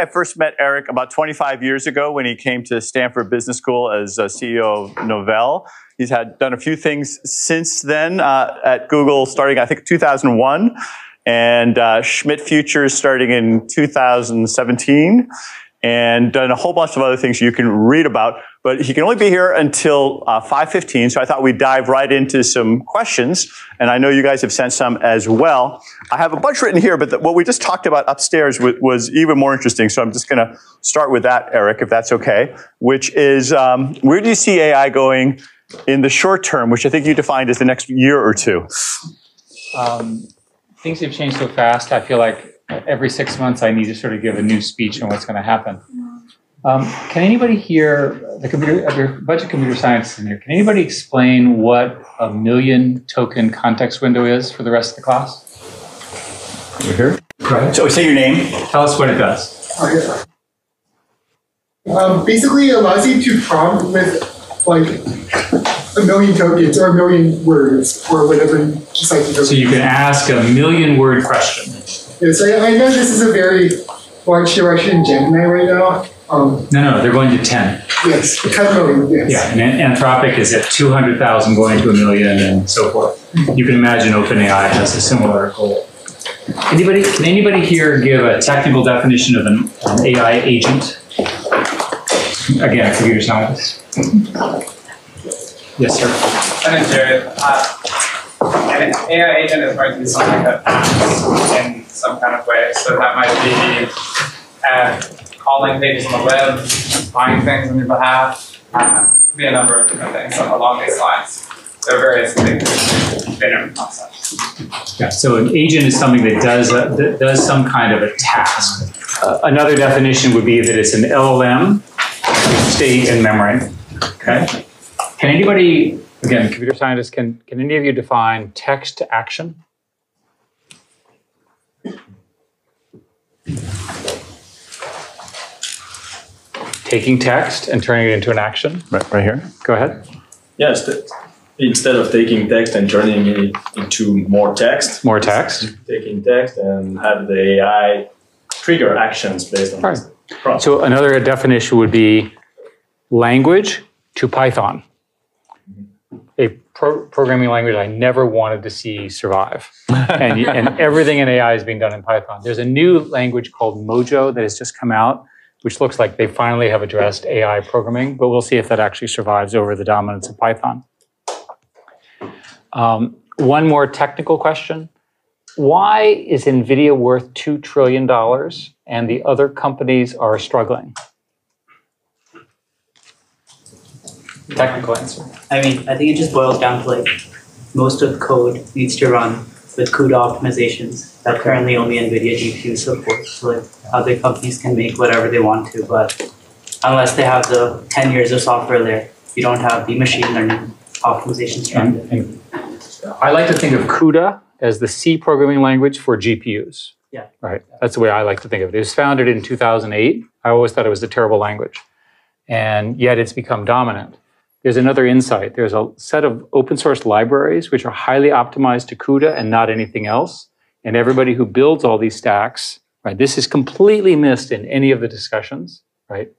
I first met Eric about 25 years ago when he came to Stanford Business School as CEO of Novell. He's done a few things since then at Google, starting I think 2001, and Schmidt Futures starting in 2017, and done a whole bunch of other things you can read about. But he can only be here until 5:15, so I thought we'd dive right into some questions. And I know you guys have sent some as well. I have a bunch written here, but what we just talked about upstairs was even more interesting. So I'm just going to start with that, Eric, if that's okay, which is where do you see AI going in the short term, which I think you defined as the next year or two? Things have changed so fast. I feel like every 6 months I need to sort of give a new speech on what's going to happen. Can anybody here, there are a bunch of computer scientists in here, can anybody explain what a 1,000,000 token context window is for the rest of the class? Over here? Right. So say your name. Tell us what it does. Basically it allows you to prompt with like 1,000,000 tokens or 1,000,000 words or whatever you decide to do. So you can ask a 1,000,000-word question. Yes, I know this is a very large direction in Gemini right now. No, they're going to 10. Yes, 10 million, yes. Yeah, and Anthropic is at 200,000 going to 1,000,000 and so forth. You can imagine OpenAI has a similar goal. Can anybody here give a technical definition of an AI agent? Again, a computer scientist. Yes, sir. My name's Jared. An AI agent is going to be something that acts in some kind of way. So that might be calling pages on the web, buying things on your behalf. Could be a number of different things along these lines. There are various different concepts. Yeah, so an agent is something that does some kind of a task. Another definition would be that it's an LLM, state and memory. Okay. Can anybody, again, computer scientists, can any of you define text to action? Taking text and turning it into an action? Right here. Go ahead. Yes, instead of taking text and turning it into more text. More text. Taking text and have the AI trigger actions based on this prompt. So another definition would be language to Python. A programming language I never wanted to see survive. and everything in AI is being done in Python. There's a new language called Mojo that has just come out, which looks like they finally have addressed AI programming, but we'll see if that actually survives over the dominance of Python. One more technical question. Why is NVIDIA worth $2 trillion and the other companies are struggling? Technical answer. I mean, I think it just boils down to like most of the code needs to run with CUDA optimizations that currently only NVIDIA GPU supports. So like other companies can make whatever they want to, but unless they have the 10 years of software there, you don't have the machine learning optimizations around it. I like to think of CUDA as the C programming language for GPUs. Yeah. Right. That's the way I like to think of it. It was founded in 2008. I always thought it was a terrible language. And yet it's become dominant. There's another insight. There's a set of open source libraries which are highly optimized to CUDA and not anything else. And everybody who builds all these stacks, right, this is completely missed in any of the discussions, right?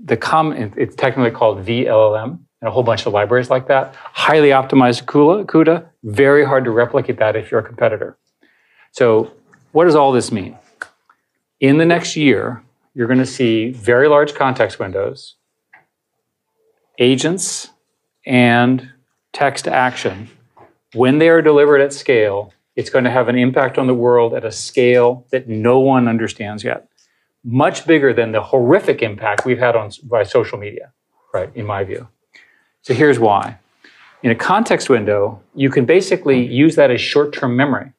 It's technically called VLLM and a whole bunch of libraries like that. Highly optimized CUDA, very hard to replicate that if you're a competitor. So what does all this mean? In the next year, you're going to see very large context windows, agents, and text to action. When they are delivered at scale, it's going to have an impact on the world at a scale that no one understands yet. Much bigger than the horrific impact we've had by social media, right, in my view. So here's why. In a context window, you can basically use that as short-term memory.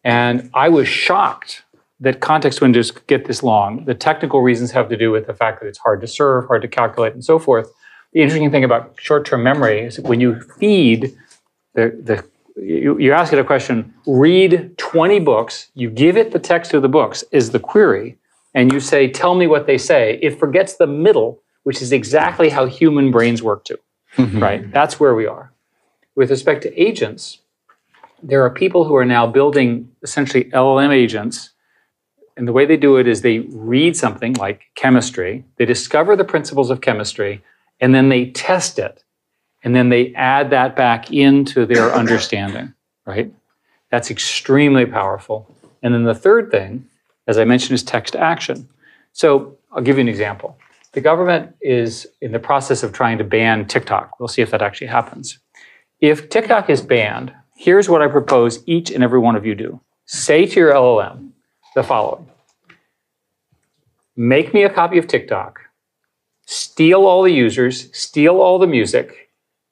And I was shocked that context windows get this long. The technical reasons have to do with the fact that it's hard to serve, hard to calculate, and so forth. The interesting thing about short-term memory is when you feed you ask it a question, read 20 books, you give it the text of the books is the query, and you say, tell me what they say. It forgets the middle, which is exactly how human brains work too, right? That's where we are. With respect to agents, there are people who are now building essentially LLM agents And the way they do it is they read something like chemistry, they discover the principles of chemistry, and then they test it. And then they add that back into their understanding, right? That's extremely powerful. And then the third thing, as I mentioned, is text action. So I'll give you an example. The government is in the process of trying to ban TikTok. We'll see if that actually happens. If TikTok is banned, here's what I propose each and every one of you do. Say to your LLM the following. Make me a copy of TikTok, steal all the users, steal all the music,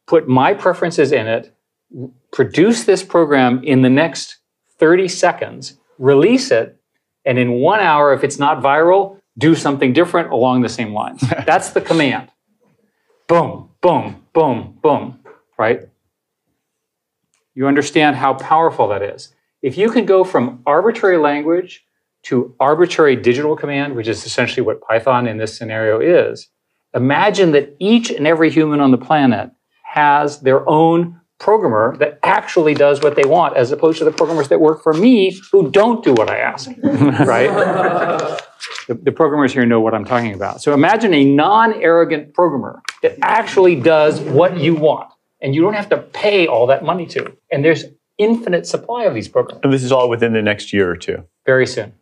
put my preferences in it, produce this program in the next 30 seconds, release it, and in 1 hour, if it's not viral, do something different along the same lines. That's the command. Boom, boom, boom, boom, right? You understand how powerful that is. If you can go from arbitrary language to arbitrary digital command, which is essentially what Python in this scenario is, imagine that each and every human on the planet has their own programmer that actually does what they want, as opposed to the programmers that work for me who don't do what I ask, right? The programmers here know what I'm talking about. So imagine a non-arrogant programmer that actually does what you want, and you don't have to pay all that money to. And there's infinite supply of these programs. And this is all within the next year or two. Very soon.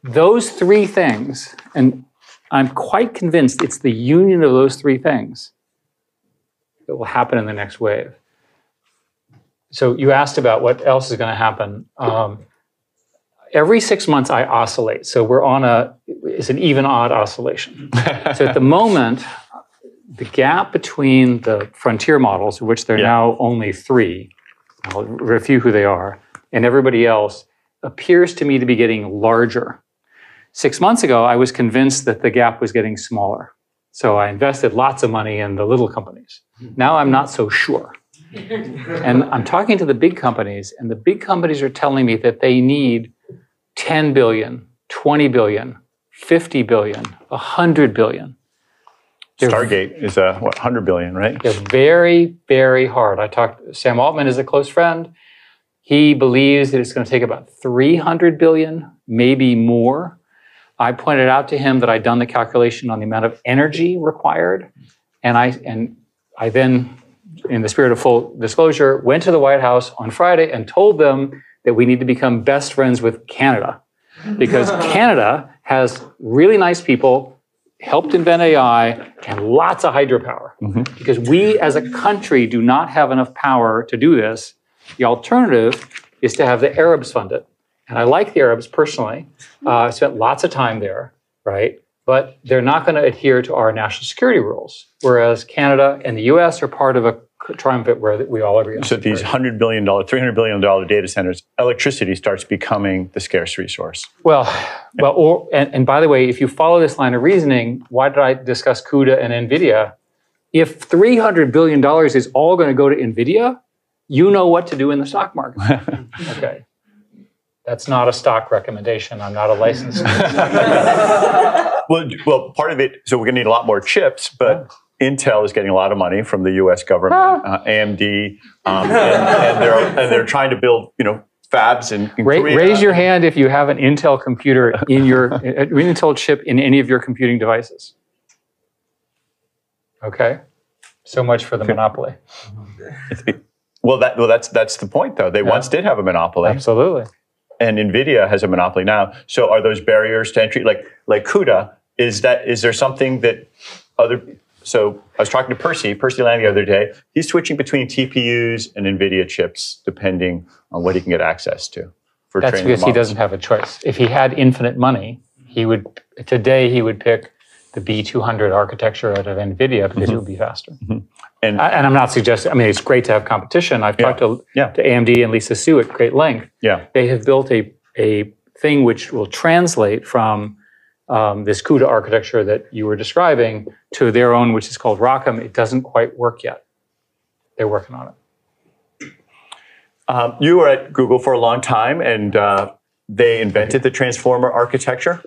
Those three things, and I'm quite convinced it's the union of those three things that will happen in the next wave. So you asked about what else is going to happen. Every 6 months I oscillate. So we're on it's an even odd oscillation. So at the moment, the gap between the frontier models, of which there are now only 3, I'll review who they are, and everybody else appears to me to be getting larger. 6 months ago, I was convinced that the gap was getting smaller. So I invested lots of money in the little companies. Now I'm not so sure. And I'm talking to the big companies, and the big companies are telling me that they need 10 billion, 20 billion, 50 billion, 100 billion. Stargate is 100 billion, right? They're very, very hard. Sam Altman is a close friend. He believes that it's going to take about 300 billion, maybe more. I pointed out to him that I'd done the calculation on the amount of energy required. And I then, in the spirit of full disclosure, went to the White House on Friday and told them that we need to become best friends with Canada. Because Canada has really nice people, helped invent AI, and lots of hydropower. Because we as a country do not have enough power to do this. The alternative is to have the Arabs fund it. And I like the Arabs personally. I spent lots of time there, right? But they're not going to adhere to our national security rules, whereas Canada and the US are part of a triumvirate where we all agree on. So these $100 billion, $300 billion data centers, electricity starts becoming the scarce resource. And by the way, if you follow this line of reasoning, why did I discuss CUDA and NVIDIA? If $300 billion is all going to go to NVIDIA, you know what to do in the stock market. Okay. That's not a stock recommendation. I'm not a licensed. Well, part of it, so we're going to need a lot more chips, but Intel is getting a lot of money from the U.S. government, AMD, and they're trying to build, fabs in Korea. Raise your hand if you have an Intel computer in your Intel chip in any of your computing devices. Okay, so much for the monopoly. That's the point, though. They once did have a monopoly. Absolutely. And NVIDIA has a monopoly now. So are those barriers to entry, like CUDA? Is there something that so I was talking to Percy Lang the other day. He's switching between TPUs and NVIDIA chips depending on what he can get access to for That's training because the he models. doesn't have a choice. If he had infinite money, he would pick the B200 architecture out of NVIDIA because it would be faster. And I'm not suggesting, it's great to have competition. I've talked to AMD and Lisa Su at great length. Yeah. They have built a thing which will translate from this CUDA architecture that you were describing to their own, which is called ROCm. It doesn't quite work yet. They're working on it. You were at Google for a long time, and they invented the transformer architecture.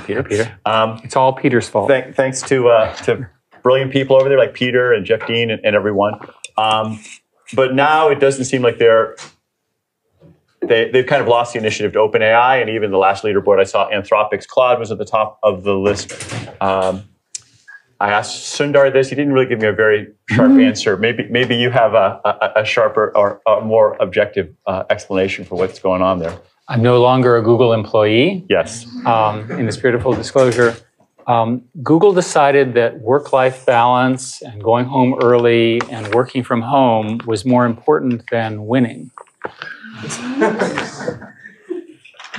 Peter. It's all Peter's fault. Thanks to brilliant people over there like Peter and Jeff Dean and everyone. But now it doesn't seem like they're they've kind of lost the initiative to OpenAI, and even the last leaderboard I saw, Anthropic's Claude was at the top of the list. I asked Sundar this. He didn't really give me a very sharp answer. Maybe you have a sharper or a more objective explanation for what's going on there. I'm no longer a Google employee. Yes. In the spirit of full disclosure, Google decided that work-life balance and going home early and working from home was more important than winning.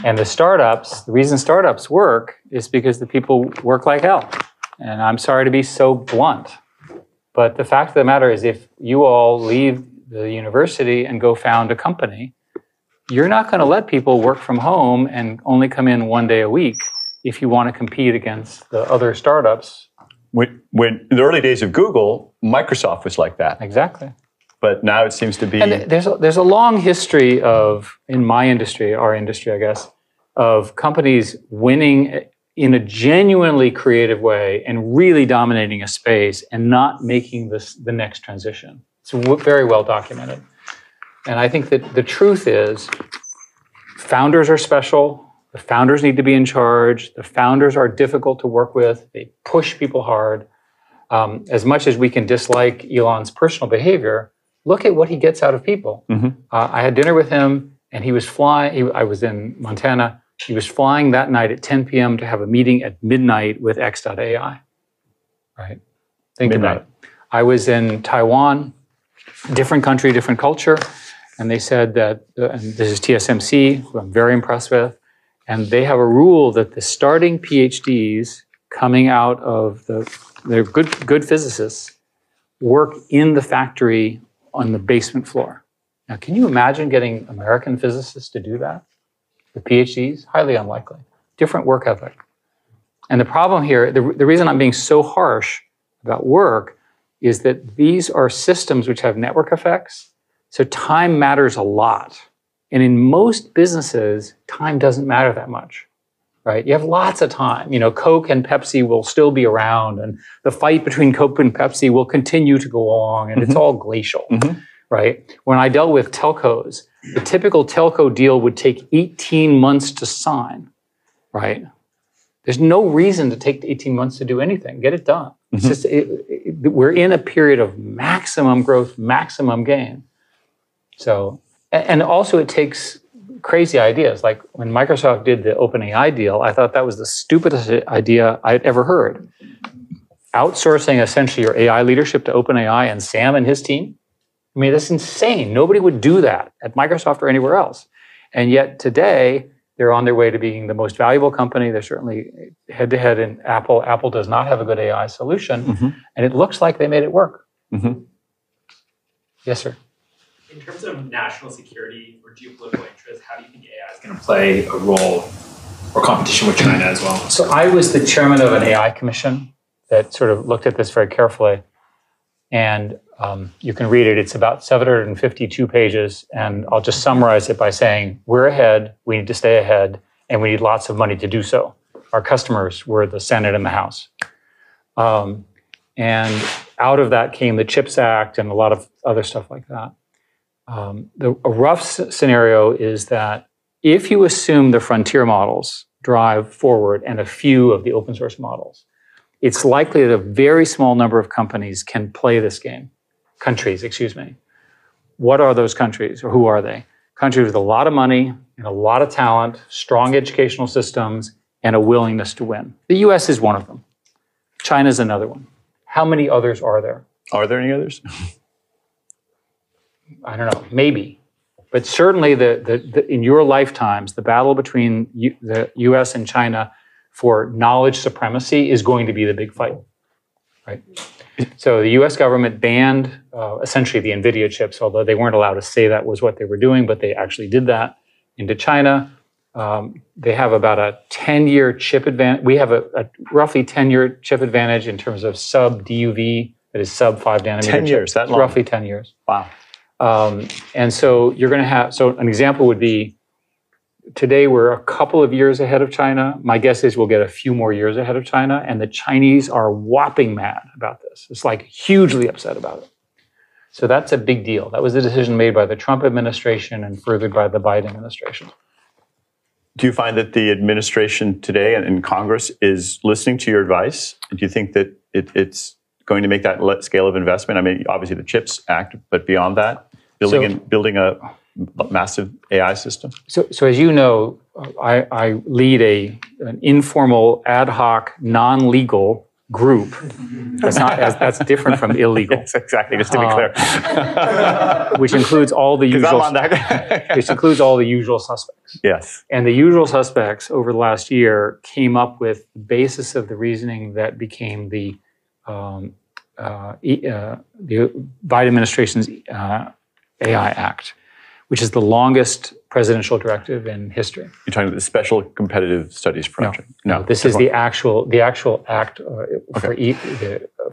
And the reason startups work is because the people work like hell. And I'm sorry to be so blunt, but the fact of the matter is if you all leave the university and go found a company, you're not going to let people work from home and only come in 1 day a week if you want to compete against the other startups. When in the early days of Google, Microsoft was like that. Exactly. But now it seems to be... And there's a long history of, in my industry, our industry, I guess, of companies winning in a genuinely creative way and really dominating a space and not making the next transition. It's very well documented. And I think that the truth is founders are special. The founders need to be in charge. The founders are difficult to work with. They push people hard. As much as we can dislike Elon's personal behavior, look at what he gets out of people. I had dinner with him and he was flying. I was in Montana. He was flying that night at 10 p.m. to have a meeting at midnight with X.AI. Right? Think about it. I was in Taiwan, different country, different culture, and they said that, and this is TSMC, who I'm very impressed with, and they have a rule that the starting PhDs coming out of they're good physicists, work in the factory on the basement floor. Now, can you imagine getting American physicists to do that? The PhDs, highly unlikely. Different work ethic. And the problem here, the reason I'm being so harsh about work is that these are systems which have network effects. So time matters a lot. And in most businesses, time doesn't matter that much, right? You have lots of time. You know, Coke and Pepsi will still be around and the fight between Coke and Pepsi will continue to go along and it's all glacial, right? When I dealt with telcos, the typical telco deal would take 18 months to sign, right? There's no reason to take 18 months to do anything. Get it done. It's just, we're in a period of maximum growth, maximum gain. So, and also it takes crazy ideas. Like when Microsoft did the OpenAI deal, I thought that was the stupidest idea I'd ever heard. Outsourcing essentially your AI leadership to OpenAI and Sam and his team. I mean, that's insane. Nobody would do that at Microsoft or anywhere else. And yet today, they're on their way to being the most valuable company. They're certainly head-to-head in Apple. Apple does not have a good AI solution. And it looks like they made it work. Yes, sir. In terms of national security or geopolitical interest, how do you think AI is going to play a role or competition with China as well? So I was the chairman of an AI commission that sort of looked at this very carefully. And you can read it. It's about 752 pages. And I'll just summarize it by saying, we're ahead, we need to stay ahead, and we need lots of money to do so. Our customers were the Senate and the House. And out of that came the CHIPS Act and a lot of other stuff like that. A rough scenario is that if you assume the frontier models drive forward and a few of the open source models, it's likely that a very small number of countries can play this game. Countries, excuse me. What are those countries, or who are they? Countries with a lot of money and a lot of talent, strong educational systems, and a willingness to win. The US is one of them. China's another one. How many others are there? Are there any others? I don't know, maybe. But certainly in your lifetimes, the battle between the US and China for knowledge supremacy is going to be the big fight, right? So the US government banned essentially the NVIDIA chips, although they weren't allowed to say that was what they were doing, but they actually did that into China. They have about a 10-year chip advantage. We have a roughly 10-year chip advantage in terms of sub-DUV, that is sub-5 nanometer 10 years, that long? Roughly 10 years. Wow. And so you're going to have, so an example would be, today we're a couple of years ahead of China. My guess is we'll get a few more years ahead of China, and the Chinese are whopping mad about this. It's like hugely upset about it. So that's a big deal. That was a decision made by the Trump administration and furthered by the Biden administration. Do you find that the administration today and Congress is listening to your advice? Do you think that it's going to make that scale of investment? I mean, obviously the CHIPS Act, but beyond that, building a massive AI system? So as you know, I lead an informal, ad hoc, non-legal group. That's different from illegal. Yes, exactly, just to be clear. Which includes all the usual. Which includes all the usual suspects. Yes. And the usual suspects over the last year came up with the basis of the reasoning that became the Biden administration's AI Act, which is the longest presidential directive in history. You're talking about the Special Competitive Studies Project? No, this is the actual act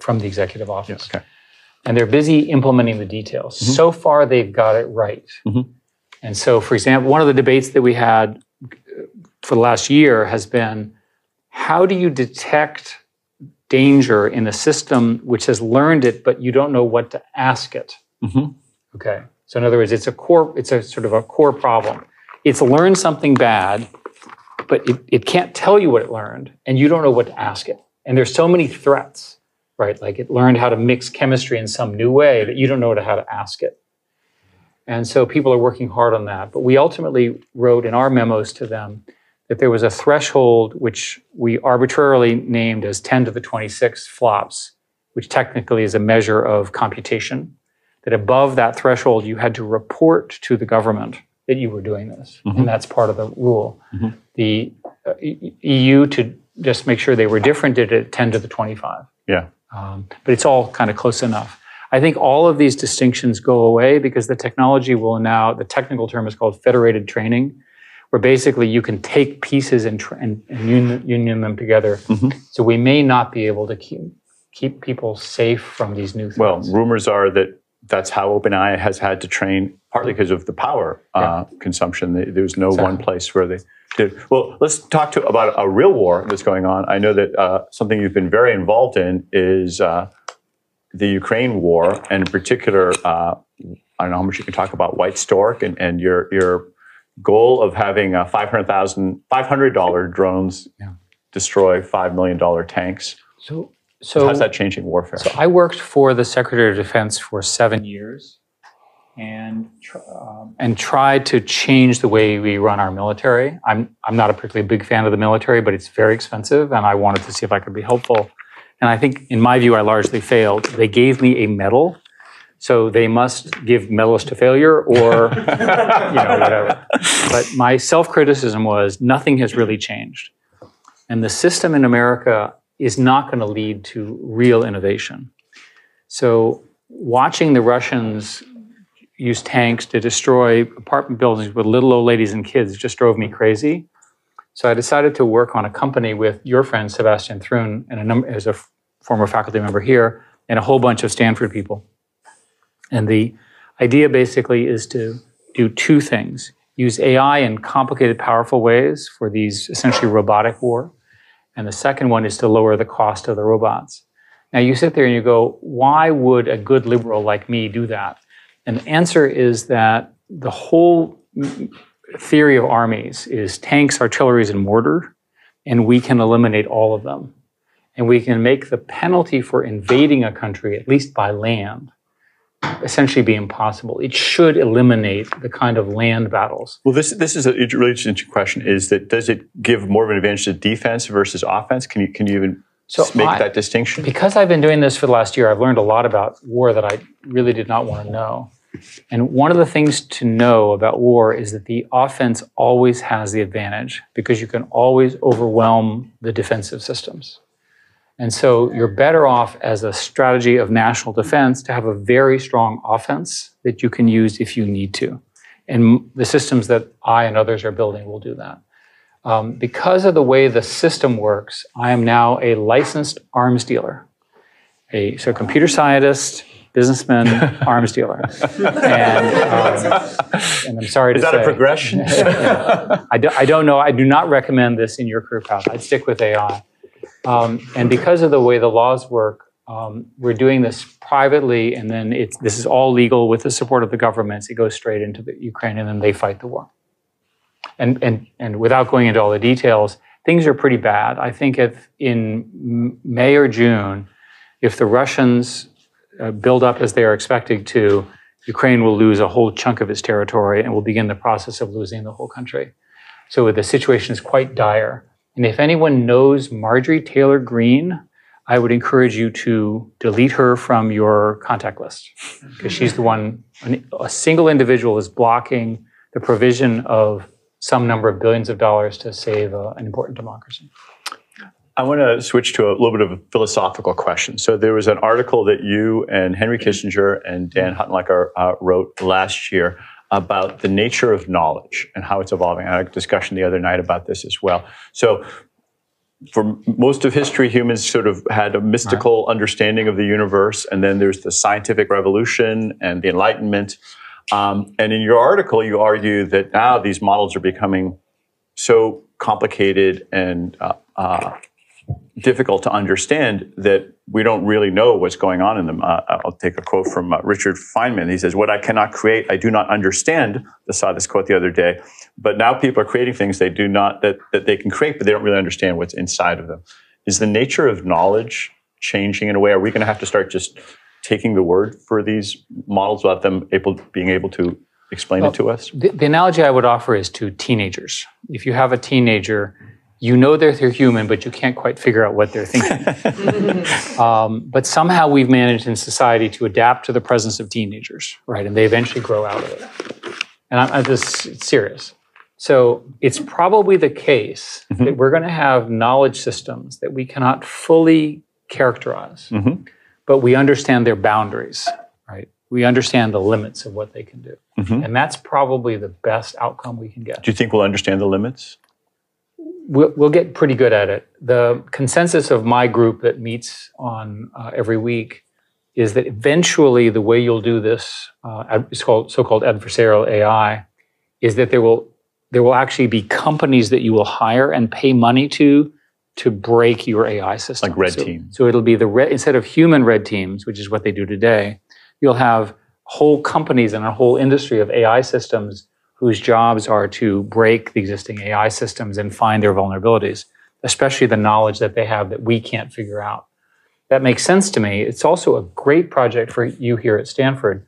from the executive office. Yeah, okay. And they're busy implementing the details. Mm-hmm. So far, they've got it right. Mm-hmm. And so, for example, one of the debates that we had for the last year has been, how do you detect danger in a system which has learned it, but you don't know what to ask it? Mm-hmm. Okay. So in other words, it's a sort of a core problem. It's learned something bad, but it can't tell you what it learned, and you don't know what to ask it. And there's so many threats, right? Like it learned how to mix chemistry in some new way that you don't know how to ask it. And so people are working hard on that. But we ultimately wrote in our memos to them that there was a threshold which we arbitrarily named as 10 to the 26 flops, which technically is a measure of computation. That above that threshold, you had to report to the government that you were doing this. Mm-hmm. And that's part of the rule. Mm-hmm. The EU, to just make sure they were different, did it 10 to the 25. Yeah. But it's all kind of close enough. I think all of these distinctions go away because the technology will now, the technical term is called federated training, where basically you can take pieces and union them together. Mm-hmm. So we may not be able to keep people safe from these new threats. Well, rumors are that that's how OpenAI has had to train, partly because of the power consumption. There's no one place where they did. Well, let's talk about a real war that's going on. I know that something you've been very involved in is the Ukraine war, and in particular, I don't know how much you can talk about White Stork and your goal of having $500 drones destroy $5 million tanks. So how's that changing warfare? So I worked for the Secretary of Defense for 7 years and tried to change the way we run our military. I'm not a particularly big fan of the military, but it's very expensive, and I wanted to see if I could be helpful. And I think, in my view, I largely failed. They gave me a medal, so they must give medals to failure or whatever. But my self-criticism was nothing has really changed. And the system in America is not going to lead to real innovation. So watching the Russians use tanks to destroy apartment buildings with little old ladies and kids just drove me crazy. So I decided to work on a company with your friend Sebastian Thrun, and as a former faculty member here, and a whole bunch of Stanford people. And the idea basically is to do two things. Use AI in complicated, powerful ways for these essentially robotic war. And the second one is to lower the cost of the robots. Now you sit there and you go, why would a good liberal like me do that? And the answer is that the whole theory of armies is tanks, artillery, and mortar, and we can eliminate all of them. And we can make the penalty for invading a country, at least by land, essentially be impossible. It should eliminate the kind of land battles. Well, this is a really interesting question, is that does it give more of an advantage to defense versus offense? Can you even make that distinction? Because I've been doing this for the last year, I've learned a lot about war that I really did not want to know. And one of the things to know about war is that the offense always has the advantage because you can always overwhelm the defensive systems. And so you're better off as a strategy of national defense to have a very strong offense that you can use if you need to. And the systems that I and others are building will do that. Because of the way the system works, I am now a licensed arms dealer. So computer scientist, businessman, arms dealer. And I'm sorry to say. Is that a progression? I don't know. I do not recommend this in your career path. I'd stick with AI. And because of the way the laws work, We're doing this privately, and then this is all legal with the support of the governments. It goes straight into the Ukraine, and then they fight the war. And without going into all the details, things are pretty bad. I think if in May or June, if the Russians build up as they are expected to, Ukraine will lose a whole chunk of its territory and will begin the process of losing the whole country. So the situation is quite dire. And if anyone knows Marjorie Taylor Greene, I would encourage you to delete her from your contact list, because she's the one, a single individual is blocking the provision of some number of billions of dollars to save an important democracy. I want to switch to a little bit of a philosophical question. So there was an article that you and Henry Kissinger and Dan Huttenlocher wrote last year about the nature of knowledge and how it's evolving. I had a discussion the other night about this as well. So for most of history, humans sort of had a mystical understanding of the universe, and then there's the scientific revolution and the Enlightenment. And in your article, you argue that now these models are becoming so complicated and difficult to understand that we don't really know what's going on in them. I'll take a quote from Richard Feynman. He says, "What I cannot create, I do not understand." I saw this quote the other day. But now people are creating things they do not, that they can create, but they don't really understand what's inside of them. Is the nature of knowledge changing in a way? Are we going to have to start just taking the word for these models without them being able to explain it to us? The analogy I would offer is to teenagers. If you have a teenager, you know they're human, but you can't quite figure out what they're thinking. But somehow we've managed in society to adapt to the presence of teenagers, right? And they eventually grow out of it. And I'm just serious. So it's probably the case that we're going to have knowledge systems that we cannot fully characterize, but we understand their boundaries, right? We understand the limits of what they can do. And that's probably the best outcome we can get. Do you think we'll understand the limits? We'll get pretty good at it. The consensus of my group that meets on every week is that eventually the way you'll do this, it's called so-called adversarial AI, is that there will actually be companies that you will hire and pay money to break your AI system. Like red team. So it'll be instead of human red teams, which is what they do today, you'll have whole companies and a whole industry of AI systems whose jobs are to break the existing AI systems and find their vulnerabilities, especially the knowledge that they have that we can't figure out. That makes sense to me. It's also a great project for you here at Stanford,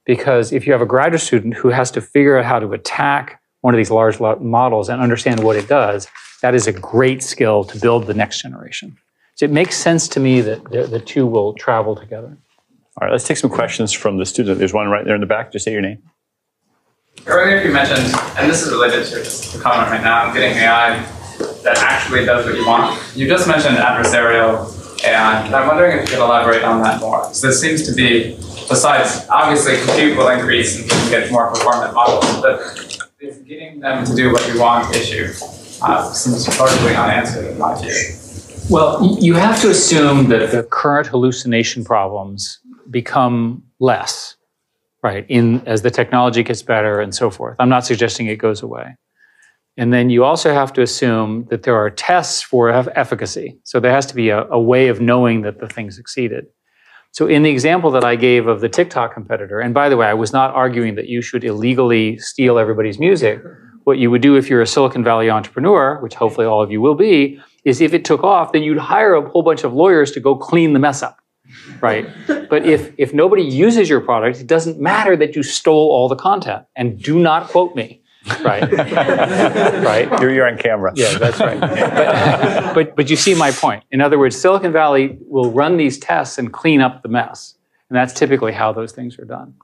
because if you have a graduate student who has to figure out how to attack one of these large models and understand what it does, that is a great skill to build the next generation. So it makes sense to me that the two will travel together. All right, let's take some questions from the student. There's one right there in the back. Just say your name. Earlier you mentioned, and this is related to just the comment right now, I'm getting AI that actually does what you want. You just mentioned adversarial AI, and I'm wondering if you could elaborate on that more. So this seems to be, besides, obviously compute will increase and you can get more performant models, but is getting them to do what you want issue seems largely unanswered in my view. Well, you have to assume that the current hallucination problems become less, right, as the technology gets better and so forth. I'm not suggesting it goes away. And then you also have to assume that there are tests for efficacy. So there has to be a way of knowing that the thing succeeded. So in the example that I gave of the TikTok competitor, and by the way, I was not arguing that you should illegally steal everybody's music. What you would do if you're a Silicon Valley entrepreneur, which hopefully all of you will be, is if it took off, then you'd hire a whole bunch of lawyers to go clean the mess up, right? But if nobody uses your product, it doesn't matter that you stole all the content. And do not quote me. Right. Right. You're on camera. Yeah, that's right. But you see my point. In other words, Silicon Valley will run these tests and clean up the mess. And that's typically how those things are done.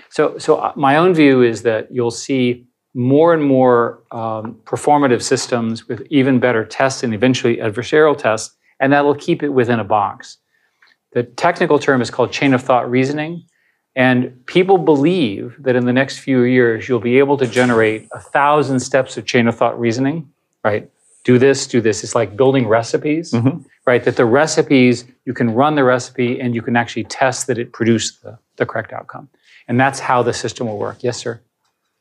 So my own view is that you'll see more and more performative systems with even better tests and eventually adversarial tests, and that'll keep it within a box. The technical term is called chain of thought reasoning. And people believe that in the next few years, you'll be able to generate 1,000 steps of chain of thought reasoning, right? Do this, do this. It's like building recipes, right? That the recipes, you can run the recipe and you can actually test that it produced the correct outcome. And that's how the system will work. Yes, sir?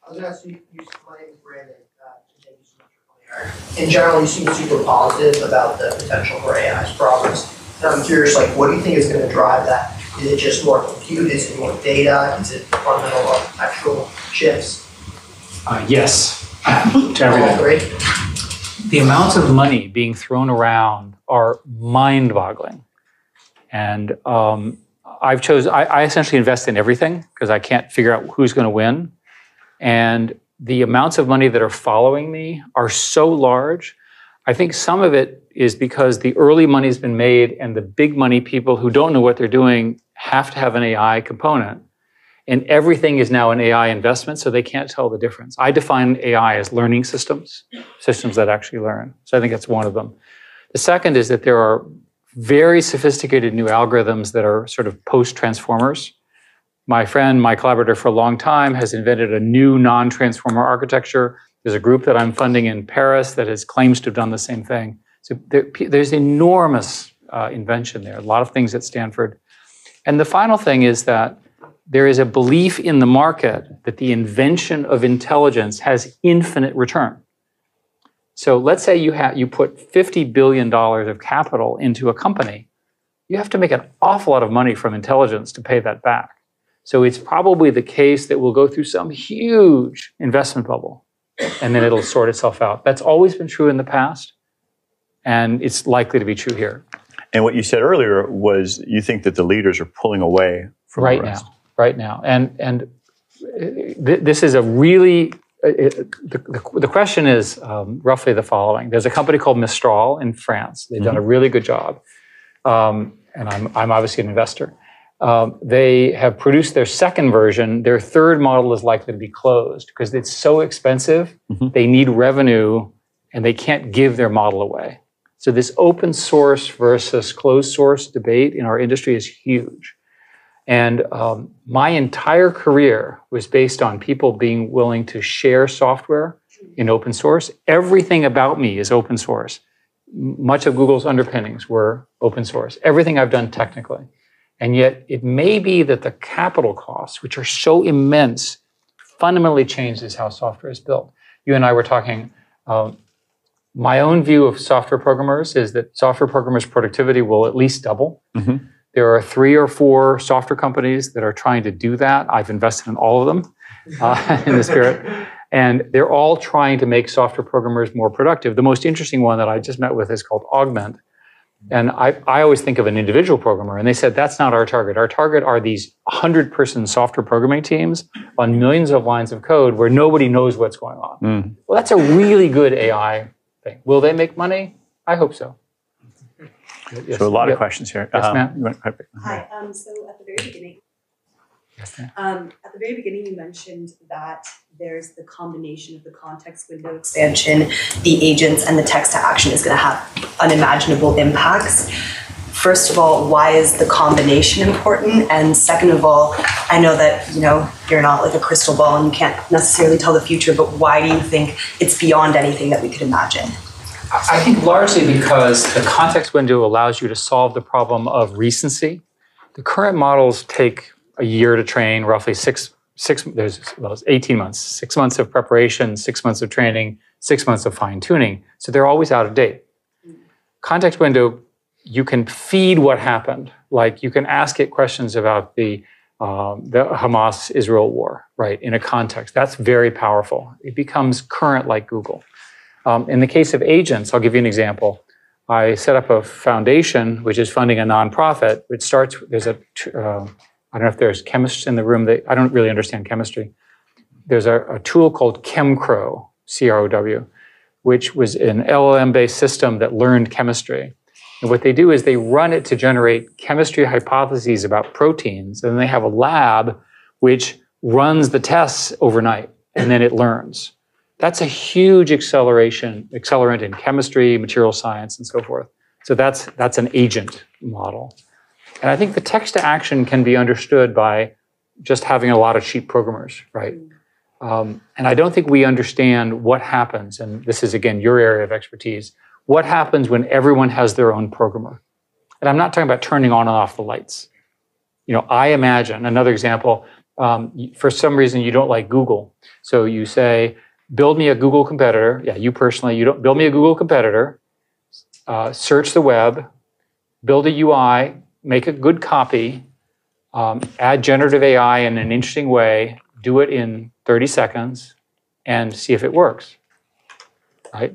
I was going to ask you, my name is Brandon, thank you so much for coming here. In general, you seem super positive about the potential for AI's progress. And I'm curious, like, what do you think is going to drive that? Is it just more compute? Is it more data? Is it fundamental architectural shifts? Yes, to everything. The amounts of money being thrown around are mind-boggling. And I essentially invest in everything because I can't figure out who's going to win. And the amounts of money that are following me are so large. I think some of it is because the early money's been made and the big money people who don't know what they're doing have to have an AI component. And everything is now an AI investment, so they can't tell the difference. I define AI as learning systems, systems that actually learn. So I think that's one of them. The second is that there are very sophisticated new algorithms that are sort of post-transformers. My friend, my collaborator for a long time, has invented a new non-transformer architecture. There's a group that I'm funding in Paris that claims to have done the same thing. So there's enormous invention there, a lot of things at Stanford. And the final thing is that there is a belief in the market that the invention of intelligence has infinite return. So let's say you put $50 billion of capital into a company. You have to make an awful lot of money from intelligence to pay that back. So it's probably the case that we'll go through some huge investment bubble, and then it'll sort itself out. That's always been true in the past, and it's likely to be true here. And what you said earlier was you think that the leaders are pulling away from the rest. Right now. And this is a really, the question is roughly the following. There's a company called Mistral in France. They've done a really good job. And I'm obviously an investor. They have produced their second version. Their third model is likely to be closed because it's so expensive. They need revenue and they can't give their model away. So this open source versus closed source debate in our industry is huge. And my entire career was based on people being willing to share software in open source. Everything about me is open source. Much of Google's underpinnings were open source. Everything I've done technically. And yet it may be that the capital costs, which are so immense, fundamentally changes how software is built. You and I were talking, my own view of software programmers is that software programmers' productivity will at least double. There are 3 or 4 software companies that are trying to do that. I've invested in all of them in the spirit. And they're all trying to make software programmers more productive. The most interesting one that I just met with is called Augment. And I always think of an individual programmer. And they said, that's not our target. Our target are these 100-person software programming teams on millions of lines of code where nobody knows what's going on. Well, that's a really good AI thing. Will they make money? I hope so. Yes. So a lot of questions here. Yes, ma'am. Hi. So at the very beginning, you mentioned that there's the combination of the context window expansion, the agents, and the text to action is going to have unimaginable impacts. First of all, why is the combination important? And second of all, I know that you're not like a crystal ball and you can't necessarily tell the future, but why do you think it's beyond anything that we could imagine? I think largely because the context window allows you to solve the problem of recency. The current models take a year to train, roughly 18 months, 6 months of preparation, 6 months of training, 6 months of fine tuning. So they're always out of date. Context window, you can feed what happened. Like you can ask it questions about the Hamas-Israel war, right, in a context. That's very powerful. It becomes current like Google. In the case of agents, I'll give you an example. I set up a foundation, which is funding a nonprofit, which starts, there's I don't know if there's chemists in the room, I don't really understand chemistry. There's a tool called ChemCrow, C-R-O-W, which was an LLM-based system that learned chemistry. And what they do is they run it to generate chemistry hypotheses about proteins, and then they have a lab which runs the tests overnight, and then it learns. That's a huge accelerant in chemistry, material science, and so forth. So that's an agent model. And I think the text to action can be understood by just having a lot of cheap programmers, right? And I don't think we understand what happens, and this is, again, your area of expertise, what happens when everyone has their own programmer. And I'm not talking about turning on and off the lights. I imagine, another example, for some reason you don't like Google. So you say, build me a Google competitor. Yeah, you personally, build me a Google competitor, search the web, build a UI, make a good copy, add generative AI in an interesting way, do it in 30 seconds, and see if it works, right?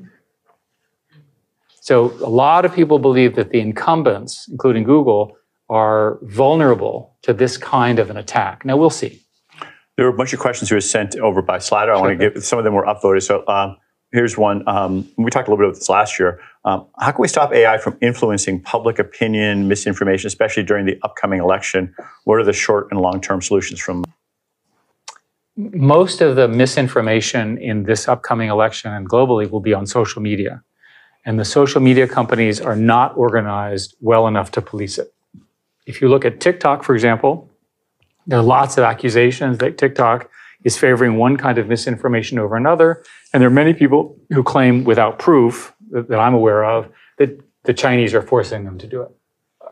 So a lot of people believe that the incumbents, including Google, are vulnerable to this kind of an attack. Now, we'll see. There were a bunch of questions who were sent over by Slido. I want to give, some of them were upvoted. So here's one. We talked a little bit about this last year. How can we stop AI from influencing public opinion, misinformation, especially during the upcoming election? What are the short and long-term solutions from? Most of the misinformation in this upcoming election and globally will be on social media. And the social media companies are not organized well enough to police it. If you look at TikTok, for example, there are lots of accusations that TikTok is favoring one kind of misinformation over another. And there are many people who claim without proof that I'm aware of that the Chinese are forcing them to do it.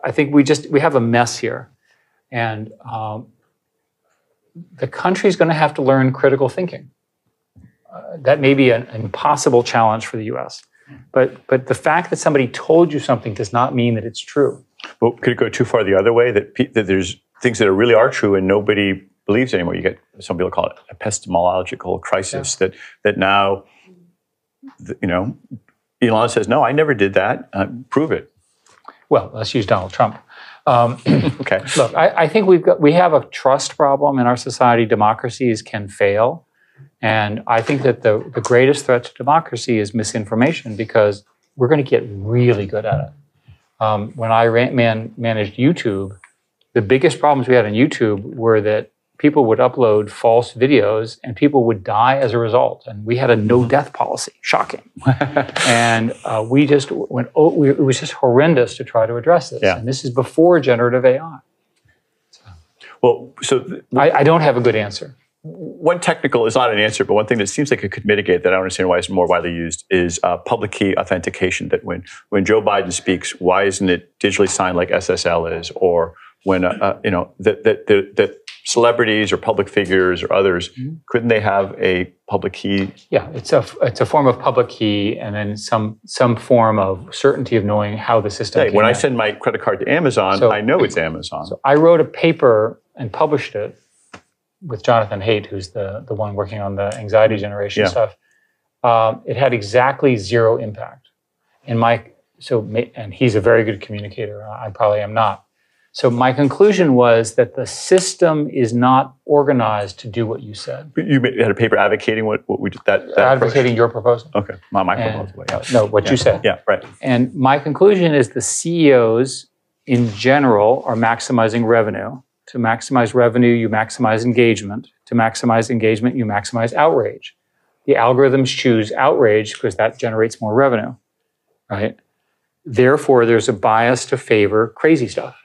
I think we have a mess here. And the country's going to have to learn critical thinking. That may be an impossible challenge for the US. But the fact that somebody told you something does not mean that it's true. Well, could it go too far the other way, that there's things that really are true and nobody believes anymore? You get, some people call it epistemological crisis, that now, Elon says, no, I never did that. Prove it. Well, let's use Donald Trump. Okay. Look, I think we have a trust problem in our society. Democracies can fail. And I think that the greatest threat to democracy is misinformation, because we're going to get really good at it. When I managed YouTube, the biggest problems we had on YouTube were that people would upload false videos and people would die as a result. And we had a no-death policy. Shocking. And we just went, it was just horrendous to try to address this. Yeah. And this is before generative AI. I don't have a good answer. One technical is not an answer, but one thing that seems like it could mitigate that, I don't understand why it's more widely used, is public key authentication. That when Joe Biden speaks, why isn't it digitally signed like SSL is? Or when that celebrities or public figures or others, couldn't they have a public key? Yeah, it's a form of public key, and then some form of certainty of knowing how the system. Hey, when I send my credit card to Amazon, I know it's Amazon. So I wrote a paper and published it with Jonathan Haidt, who's the one working on the anxiety generation stuff. It had exactly zero impact. And he's a very good communicator. I probably am not. So my conclusion was that the system is not organized to do what you said. You had a paper advocating what we did, that advocating your proposal. Okay, not my proposal. Yeah. No, what you said. Yeah, right. And my conclusion is the CEOs in general are maximizing revenue. To maximize revenue, you maximize engagement. To maximize engagement, you maximize outrage. The algorithms choose outrage because that generates more revenue, right? Therefore, there's a bias to favor crazy stuff.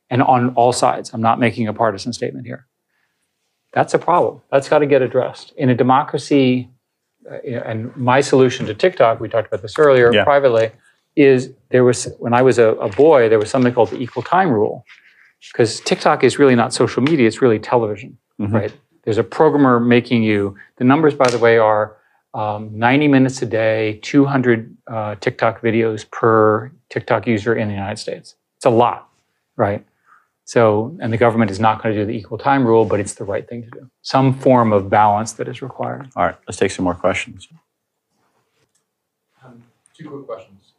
And on all sides. I'm not making a partisan statement here. That's a problem. That's got to get addressed. In a democracy, and my solution to TikTok, we talked about this earlier privately, is when I was a boy, there was something called the equal time rule. Because TikTok is really not social media, it's really television, right? There's a programmer making you, the numbers, by the way, are 90 minutes a day, 200 TikTok videos per TikTok user in the United States. It's a lot, right? So, and the government is not going to do the equal time rule, but it's the right thing to do. Some form of balance that is required. All right, let's take some more questions. Two quick questions.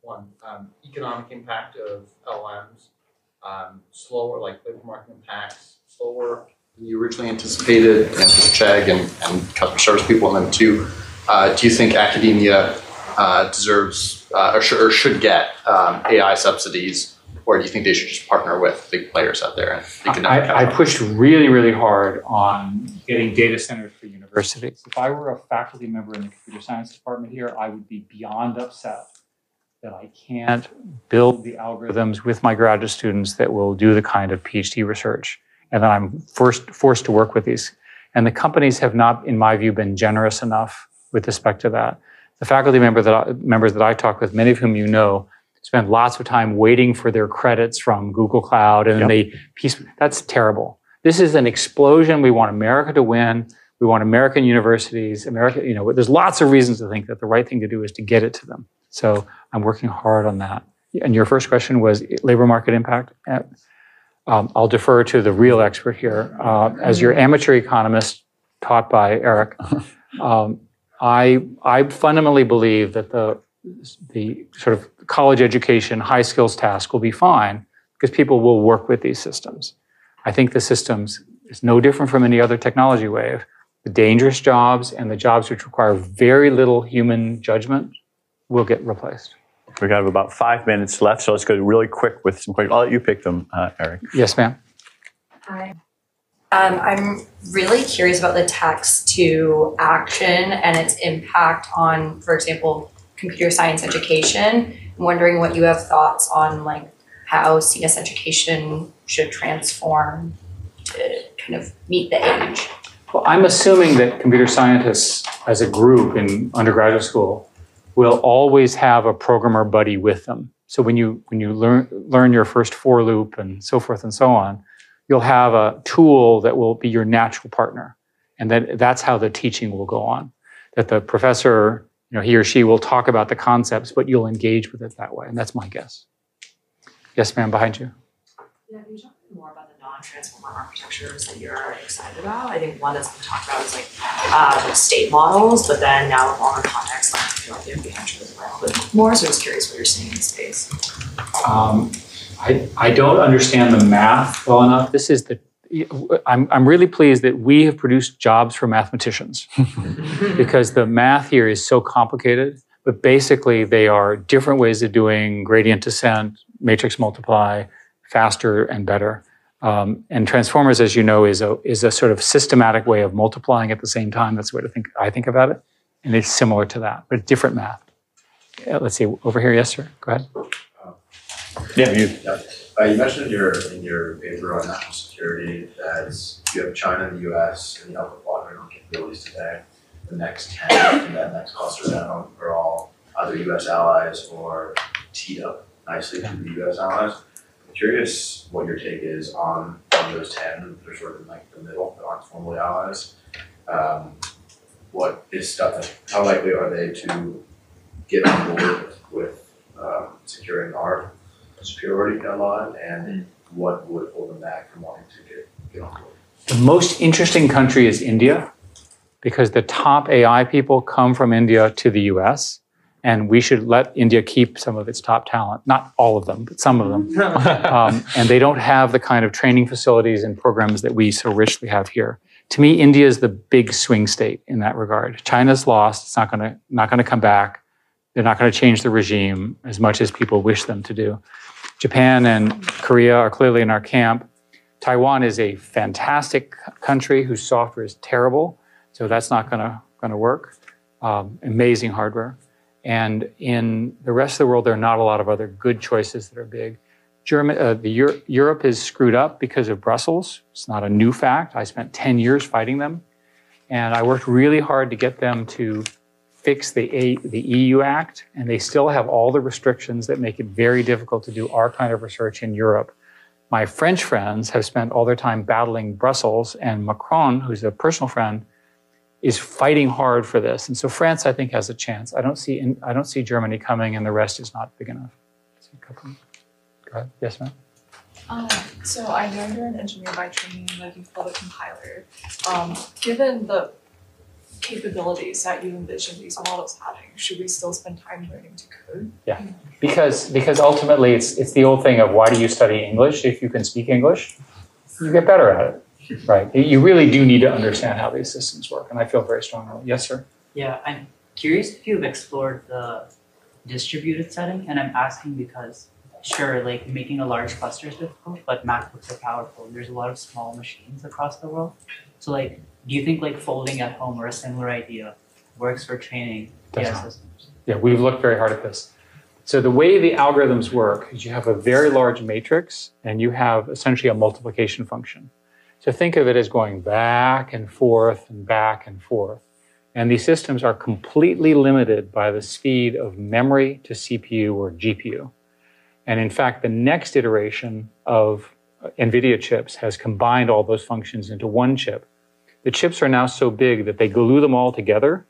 One, economic impact of LLMs. Slower, like labor market impacts, slower than you originally anticipated, and Chegg and customer service people. And then two, do you think academia deserves or should get AI subsidies, or do you think they should just partner with big players out there? And I pushed really, really hard on getting data centers for universities. If I were a faculty member in the computer science department here, I would be beyond upset that I can't build the algorithms with my graduate students that will do the kind of PhD research. And then I'm forced to work with these. And the companies have not, in my view, been generous enough with respect to that. The faculty members that I talk with, many of whom you know, spend lots of time waiting for their credits from Google Cloud, and then that's terrible. This is an explosion. We want America to win. We want American universities, there's lots of reasons to think that the right thing to do is to get it to them. So I'm working hard on that. and your first question was labor market impact. I'll defer to the real expert here. As your amateur economist taught by Eric, I fundamentally believe that the sort of college education, high skills task will be fine because people will work with these systems. I think the systems is no different from any other technology wave. The dangerous jobs and the jobs which require very little human judgment will get replaced. We got about 5 minutes left, so let's go really quick with some questions. I'll let you pick them, Eric. Yes, ma'am. Hi. I'm really curious about the text to action and its impact on, for example, computer science education. I'm wondering what you have thoughts on like how CS education should transform to kind of meet the age. Well, I'm assuming that computer scientists as a group in undergraduate school will always have a programmer buddy with them. So when you learn your first for loop and so forth and so on, you'll have a tool that will be your natural partner. And that's how the teaching will go on. That the professor, he or she will talk about the concepts, but you'll engage with it that way. And that's my guess. Yes, ma'am, behind you. Yeah, can you talk more about the non-transformer architectures that you're excited about? I think one that's been talked about is like state models, but then now with longer context, I feel like they'd be interested as well. But more, so I was curious what you're seeing in the space. I don't understand the math well enough. I'm really pleased that we have produced jobs for mathematicians because the math here is so complicated, but basically they are different ways of doing gradient descent, matrix multiply, faster and better. And transformers, as you know, is a sort of systematic way of multiplying at the same time. That's the way I think about it. And it's similar to that, but different math. Let's see, over here, yes, sir, go ahead. Yeah, you. You mentioned in your paper on national security that you have China and the U.S. in the upper quadrant on capabilities today. The next 10 in that next cluster down are all either U.S. allies or teed up nicely to the U.S. allies. I'm curious what your take is on those 10. They're sort of in like the middle, that aren't formally allies. What is stuff? How likely are they to get on board with securing our superiority ally, and what would hold them back from wanting to get on board? The most interesting country is India, because the top AI people come from India to the US, and we should let India keep some of its top talent. Not all of them, but some of them. And they don't have the kind of training facilities and programs that we so richly have here. To me, India is the big swing state in that regard. China's lost. It's not going to come back. They're not going to change the regime as much as people wish them to do. Japan and Korea are clearly in our camp. Taiwan is a fantastic country whose software is terrible, so that's not going to work. Amazing hardware. And in the rest of the world, there are not a lot of other good choices that are big. Europe is screwed up because of Brussels. It's not a new fact. I spent 10 years fighting them, and I worked really hard to get them to fix the EU Act, and they still have all the restrictions that make it very difficult to do our kind of research in Europe. My French friends have spent all their time battling Brussels, and Macron, who's a personal friend, is fighting hard for this. And so France, I think, has a chance. I don't see Germany coming, and the rest is not big enough. Go ahead. Yes, ma'am. So I know you're an engineer by training, like you've built a compiler. Given the capabilities that you envision these models having, should we still spend time learning to code? Yeah, because ultimately it's the old thing of why do you study English if you can speak English? You get better at it, right? You really do need to understand how these systems work, and I feel very strongly. Yes, sir? Yeah, I'm curious if you've explored the distributed setting, and I'm asking because sure, like making a large cluster is difficult, but MacBooks are powerful, and there's a lot of small machines across the world. So like, do you think like folding at home or a similar idea works for training AI systems? Yeah, we've looked very hard at this. So the way the algorithms work is you have a very large matrix and you have essentially a multiplication function. So think of it as going back and forth and back and forth. And these systems are completely limited by the speed of memory to CPU or GPU. And in fact, the next iteration of NVIDIA chips has combined all those functions into one chip. The chips are now so big that they glue them all together,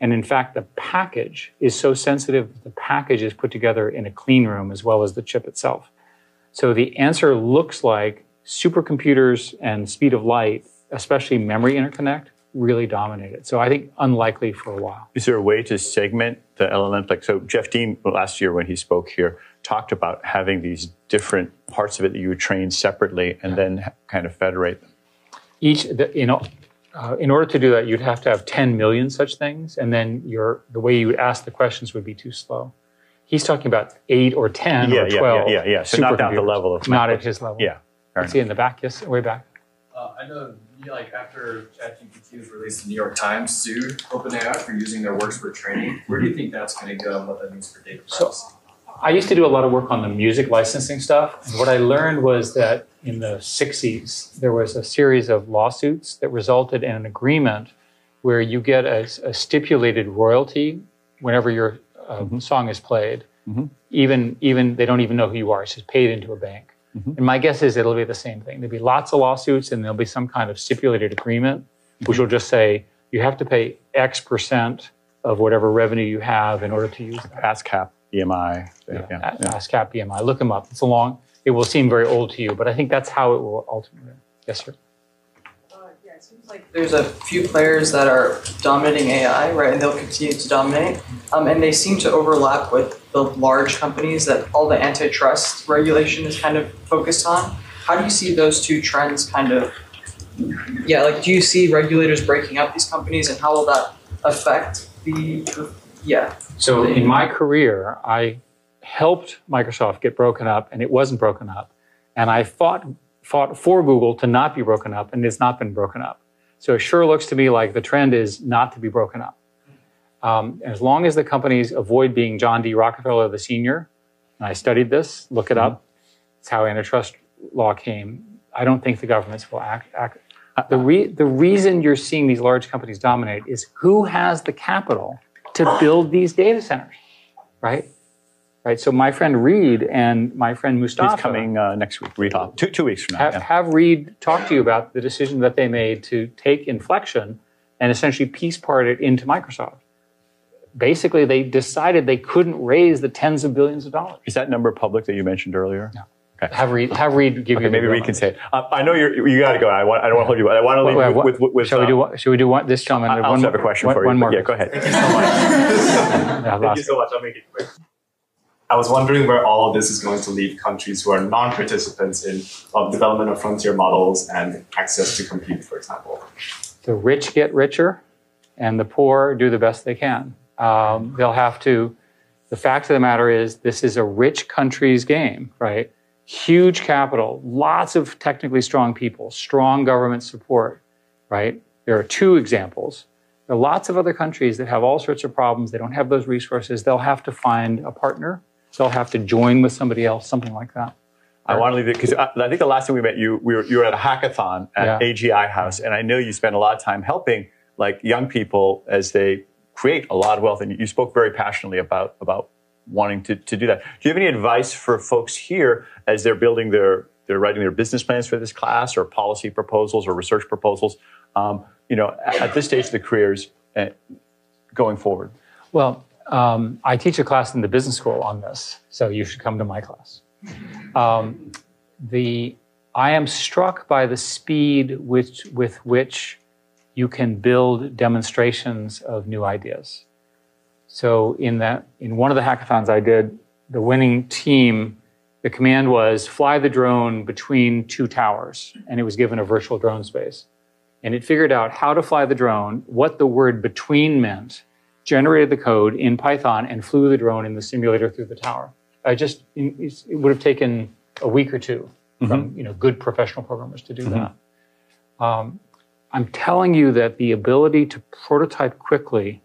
And in fact, the package is so sensitive, the package is put together in a clean room as well as the chip itself. So the answer looks like supercomputers and speed of light, especially memory interconnect, really dominated. So I think unlikely for a while. Is there a way to segment the LLM? Like, so Jeff Dean last year when he spoke here talked about having these different parts of it that you would train separately and then kind of federate them. In order to do that, you'd have to have 10 million such things, and then the way you would ask the questions would be too slow. He's talking about 8 or 10 or 12. Yeah. So not at the level of not at his level. Yeah. See in the back, yes, way back. I know, like after ChatGPT was released, the New York Times sued OpenAI for using their works for training. Where do you think that's going to go and what that means for data privacy? I used to do a lot of work on the music licensing stuff. And what I learned was that in the 60s, there was a series of lawsuits that resulted in an agreement where you get a stipulated royalty whenever your song is played. Even they don't even know who you are. It's just paid into a bank. And my guess is it'll be the same thing. There'll be lots of lawsuits and there'll be some kind of stipulated agreement, which will just say you have to pay X% of whatever revenue you have in order to use that. ASCAP, EMI. ASCAP, EMI. Look them up. It will seem very old to you, but I think that's how it will ultimately. Yes, sir? Yeah, it seems like there's a few players that are dominating AI, right? And they'll continue to dominate. And they seem to overlap with the large companies that all the antitrust regulation is kind of focused on. How do you see those two trends kind of, do you see regulators breaking up these companies and how will that affect So in my career, I helped Microsoft get broken up and it wasn't broken up. And I fought for Google to not be broken up and it's not been broken up. So it sure looks to me like the trend is not to be broken up. As long as the companies avoid being John D. Rockefeller the senior, and I studied this, look it up, it's how antitrust law came. I don't think the governments will act. The reason you're seeing these large companies dominate is who has the capital to build these data centers, right? Right. So my friend Reed and my friend Mustafa. He's coming next week. Reed, 2 weeks from now. Have Reed talk to you about the decision that they made to take Inflection and essentially piece part it into Microsoft. Basically, they decided they couldn't raise the tens of billions of dollars. Is that number public that you mentioned earlier? No. Okay. Have Reed give you. Maybe Reed can say it. I know you got to go. I don't want to hold you. I want to leave with. Should we do one? This gentleman. I also have a question for you. One more. Yeah, go ahead. Thank you so much. Thank you so much. I'll make it quick. I was wondering where all of this is going to leave countries who are non-participants in development of frontier models and access to compute, for example. The rich get richer, and the poor do the best they can. They'll have to. The fact of the matter is, this is a rich country's game, right? Huge capital, lots of technically strong people, strong government support, right? There are 2 examples. There are lots of other countries that have all sorts of problems. They don't have those resources. They'll have to find a partner. They'll have to join with somebody else, something like that. I want to leave it because I think the last time we met you, you were at a hackathon at AGI House, and I know you spent a lot of time helping like young people as they create a lot of wealth, and you spoke very passionately about wanting to do that. Do you have any advice for folks here as they're building they're writing their business plans for this class, or policy proposals, or research proposals? At this stage of the careers, going forward. Well, I teach a class in the business school on this, so you should come to my class. I am struck by the speed with which you can build demonstrations of new ideas. So in one of the hackathons I did, the winning team, the command was fly the drone between 2 towers, and it was given a virtual drone space. And it figured out how to fly the drone, what the word between meant, generated the code in Python, and flew the drone in the simulator through the tower. It would have taken a week or 2 from good professional programmers to do that. I'm telling you that the ability to prototype quickly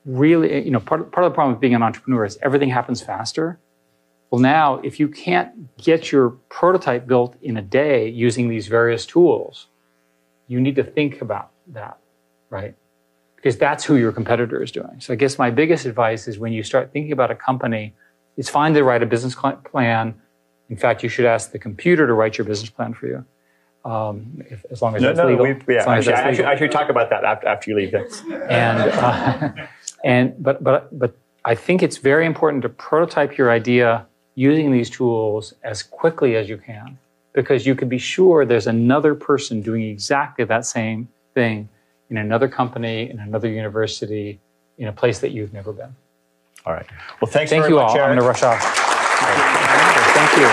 really, part of the problem with being an entrepreneur is everything happens faster. Well, now, if you can't get your prototype built in a day using these various tools, you need to think about that, right? Because that's who your competitor is doing. So I guess my biggest advice is when you start thinking about a company, it's fine to write a business plan. In fact, you should ask the computer to write your business plan for you, as long as it's legal. I should talk about that after you leave. But I think it's very important to prototype your idea using these tools as quickly as you can, because you can be sure there's another person doing exactly that same thing in another company, in another university, in a place that you've never been. All right. Well, thank you very all. much, Eric. I'm going to rush off. Thank you.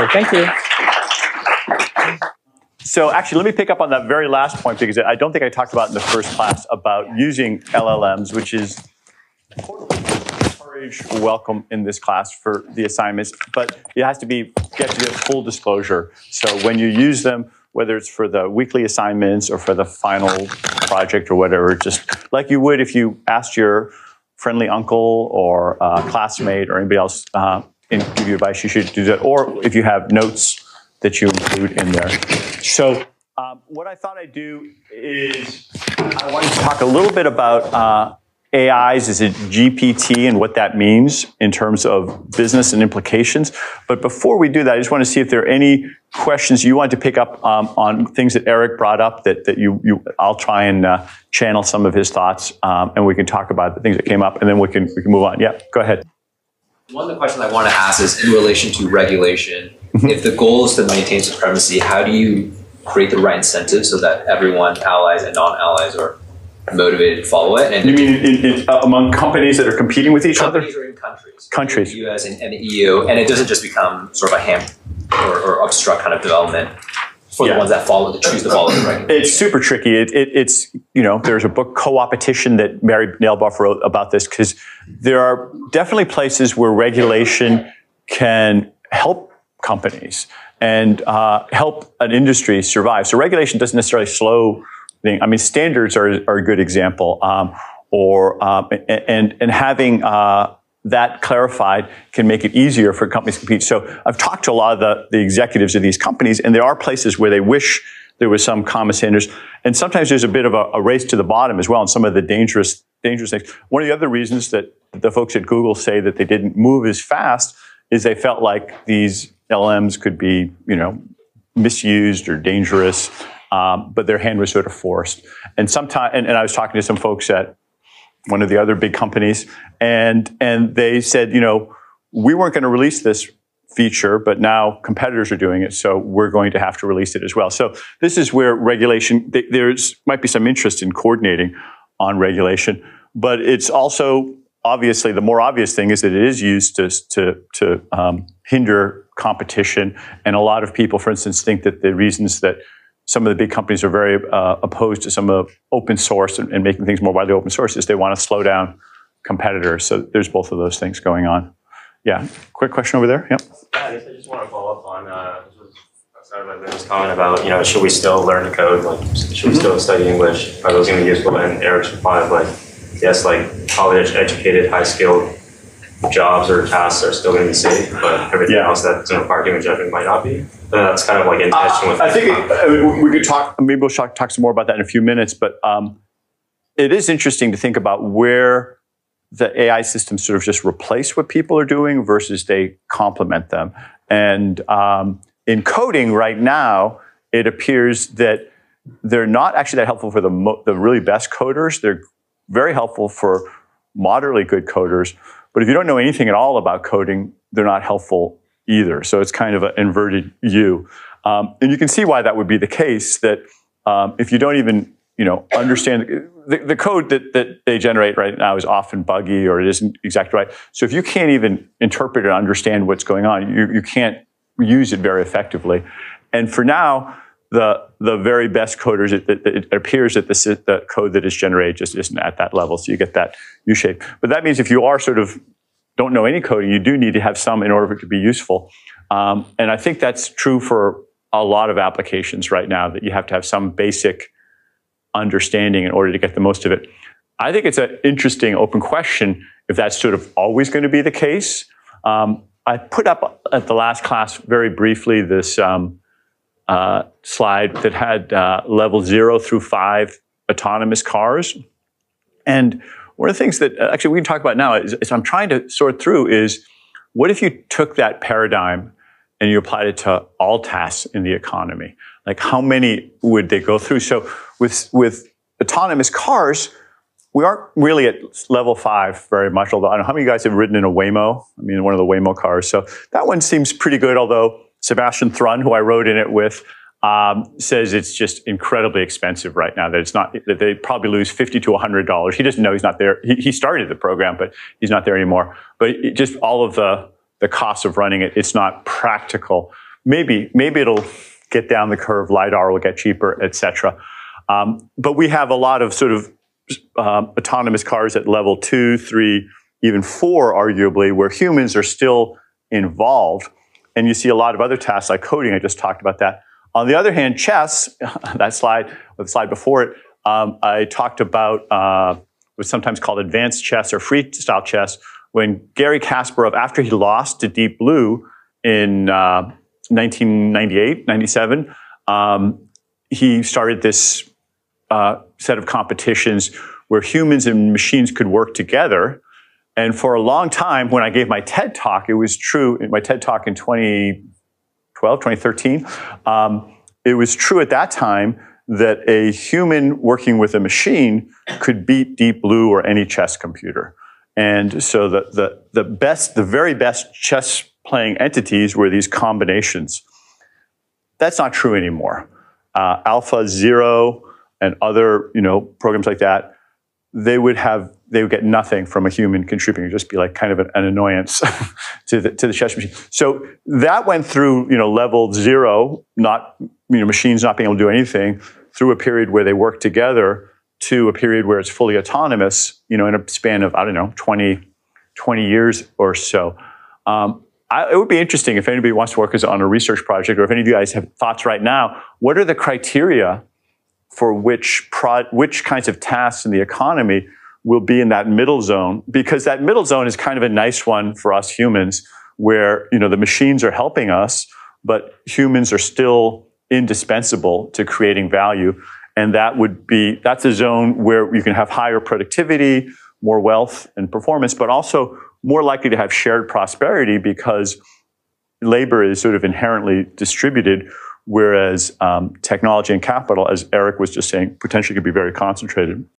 Okay, thank you. So actually, let me pick up on that very last point, because I don't think I talked about in the first class about using LLMs, which is encouraged, welcome in this class for the assignments, but it has to get full disclosure. So when you use them, whether it's for the weekly assignments or for the final project or whatever, just like you would if you asked your friendly uncle or classmate or anybody else and give you advice, you should do that. Or if you have notes that you include in there. So what I thought I'd do is I wanted to talk a little bit about AIs as a GPT and what that means in terms of business and implications. But before we do that, I just want to see if there are any questions you want to pick up on things that Eric brought up that I'll try and channel some of his thoughts, and we can talk about the things that came up, and then we can move on. Yeah, go ahead. One of the questions I want to ask is in relation to regulation. If the goal is to maintain supremacy, how do you create the right incentives so that everyone, allies and non-allies, are motivated to follow it? And you mean among companies that are competing with each other? Companies or in countries. Countries. The US and the EU, and it doesn't just become sort of a ham or obstruct kind of development for the ones that choose to follow the regulation. It's super tricky. It's there's a book, Co-opetition, that Mary Nailbuff wrote about this, because there are definitely places where regulation can help companies and help an industry survive. So regulation doesn't necessarily slow things. I mean, standards are a good example, and having that clarified can make it easier for companies to compete. So I've talked to a lot of the executives of these companies, and there are places where they wish there was some common standards. And sometimes there's a bit of a race to the bottom as well, and some of the dangerous things. One of the other reasons that the folks at Google say that they didn't move as fast is they felt like these LMs could be, misused or dangerous, but their hand was sort of forced. And and I was talking to some folks at one of the other big companies, and they said, we weren't going to release this feature, but now competitors are doing it, so we're going to have to release it as well. So this is where regulation, might be some interest in coordinating on regulation, but it's also obviously the more obvious thing is that it is used to hinder competition. And a lot of people, for instance, think that the reasons that some of the big companies are very opposed to some of open source and making things more widely open source is they want to slow down competitors. So there's both of those things going on. Yeah, quick question over there. Yep. I guess I just want to follow up on this comment about, should we still learn to code? Like, should we still study English? Are those going to be useful? And Eric's reply of yes, college-educated, high-skilled jobs or tasks are still going to be safe, but everything else that doesn't require human judgment might not be. That's kind of in tension with. I think we could talk. Maybe we'll talk some more about that in a few minutes. But it is interesting to think about where the AI systems sort of just replace what people are doing versus they complement them. And in coding right now, it appears that they're not actually that helpful for the really best coders. They're very helpful for moderately good coders. But if you don't know anything at all about coding, they're not helpful either. So it's kind of an inverted U. And you can see why that would be the case, that if you don't even understand the code that they generate right now is often buggy or it isn't exactly right. So if you can't even interpret or understand what's going on, you can't use it very effectively. And for now, the very best coders, it appears that the code that is generated just isn't at that level. So you get that U shape. But that means if you are don't know any coding, you do need to have some in order for it to be useful. And I think that's true for a lot of applications right now, that you have to have some basic understanding in order to get the most of it. I think it's an interesting open question if that's sort of always going to be the case. I put up at the last class very briefly this slide that had level 0 through 5 autonomous cars. And one of the things that actually we can talk about now is I'm trying to sort through is, what if you took that paradigm and you applied it to all tasks in the economy? Like, how many would they go through? So with autonomous cars, we aren't really at level 5 very much, although I don't know how many of you guys have ridden in a Waymo. I mean, one of the Waymo cars. So that one seems pretty good, although Sebastian Thrun, who I rode in it with, says it's just incredibly expensive right now, that it's not, that they probably lose $50 to $100. He doesn't know, he's not there. He started the program, but he's not there anymore. But just all of the costs of running it, it's not practical. Maybe it'll get down the curve, LiDAR will get cheaper, etc. But we have a lot of sort of autonomous cars at level 2, 3, even 4, arguably, where humans are still involved. And you see a lot of other tasks like coding. I just talked about that. On the other hand, chess, that slide, or the slide before it, I talked about what's sometimes called advanced chess or freestyle chess, when Gary Kasparov, after he lost to Deep Blue in 1998, 97, he started this set of competitions where humans and machines could work together. And for a long time, when I gave my TED Talk, it was true, in my TED Talk in 2013, it was true at that time that a human working with a machine could beat Deep Blue or any chess computer. And so the very best chess playing entities were these combinations. That's not true anymore. AlphaZero and other, programs like that, they would get nothing from a human contributing. It'd just be like kind of an annoyance to the chess machine. So that went through, level 0, not, machines not being able to do anything, through a period where they work together, to a period where it's fully autonomous, in a span of, 20 years or so. It would be interesting if anybody wants to work on a research project, or if any of you guys have thoughts right now, what are the criteria for which kinds of tasks in the economy will be in that middle zone? Because that middle zone is kind of a nice one for us humans, where, the machines are helping us, but humans are still indispensable to creating value. And that's a zone where you can have higher productivity, more wealth and performance, but also more likely to have shared prosperity, because labor is sort of inherently distributed, whereas technology and capital, as Eric was just saying, potentially could be very concentrated.